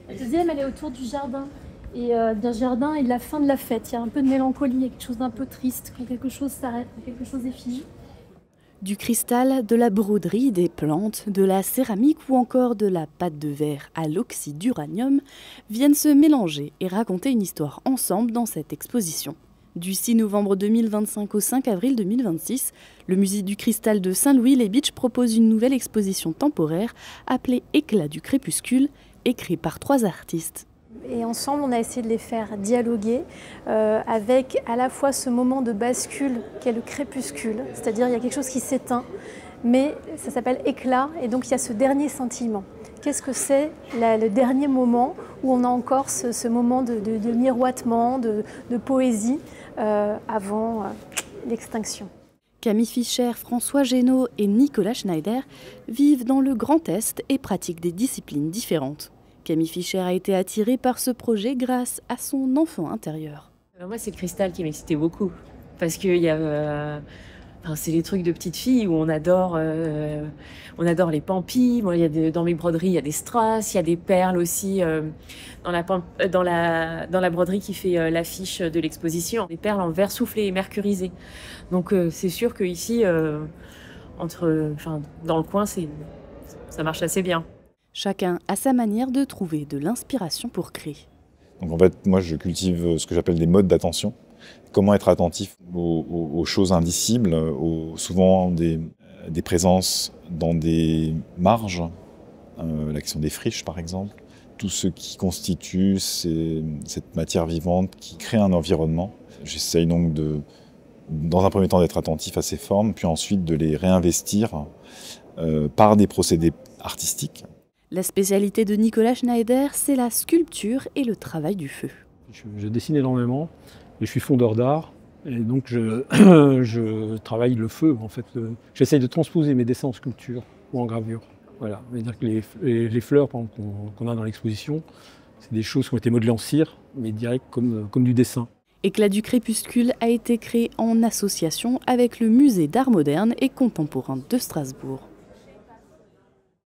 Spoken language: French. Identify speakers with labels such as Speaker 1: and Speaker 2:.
Speaker 1: La deuxième, elle est autour du jardin. Et d'un jardin et de la fin de la fête. Il y a un peu de mélancolie, il y a quelque chose d'un peu triste, quand quelque chose s'arrête, quand quelque chose est fini.
Speaker 2: Du cristal, de la broderie, des plantes, de la céramique ou encore de la pâte de verre à l'oxyde d'uranium viennent se mélanger et raconter une histoire ensemble dans cette exposition. Du 6 novembre 2025 au 5 avril 2026, le musée du cristal de Saint-Louis-les-Bitches propose une nouvelle exposition temporaire appelée Éclat du crépuscule, écrite par 3 artistes.
Speaker 1: Et ensemble, on a essayé de les faire dialoguer avec à la fois ce moment de bascule qu'est le crépuscule, c'est-à-dire il y a quelque chose qui s'éteint, mais ça s'appelle éclat, et donc il y a ce dernier scintillement. Qu'est-ce que c'est le dernier moment où on a encore ce moment de miroitement, de poésie avant l'extinction.
Speaker 2: Camille Fischer, François Génaud et Nicolas Schneider vivent dans le Grand Est et pratiquent des disciplines différentes. Camille Fischer a été attirée par ce projet grâce à son enfant intérieur.
Speaker 3: Moi, c'est le cristal qui m'excitait beaucoup. Parce que c'est les trucs de petite fille où on adore les pampis. Moi, dans mes broderies, il y a des strass, il y a des perles aussi dans la broderie qui fait l'affiche de l'exposition. Des perles en verre soufflé et mercurisé. Donc, c'est sûr qu'ici, dans le coin, ça marche assez bien.
Speaker 2: Chacun a sa manière de trouver de l'inspiration pour créer.
Speaker 4: Donc en fait, moi je cultive ce que j'appelle des modes d'attention. Comment être attentif aux choses indicibles, souvent des présences dans des marges, la question des friches par exemple. Tout ce qui constitue cette matière vivante qui crée un environnement. J'essaye donc dans un premier temps d'être attentif à ces formes, puis ensuite de les réinvestir par des procédés artistiques.
Speaker 2: La spécialité de Nicolas Schneider, c'est la sculpture et le travail du feu.
Speaker 5: Je dessine énormément et je suis fondeur d'art. Et donc je travaille le feu en fait. J'essaye de transposer mes dessins en sculpture ou en gravure. Voilà. C'est-à-dire que les fleurs qu'on a dans l'exposition, c'est des choses qui ont été modelées en cire, mais direct comme du dessin.
Speaker 2: Éclat du crépuscule a été créé en association avec le musée d'art moderne et contemporain de Strasbourg.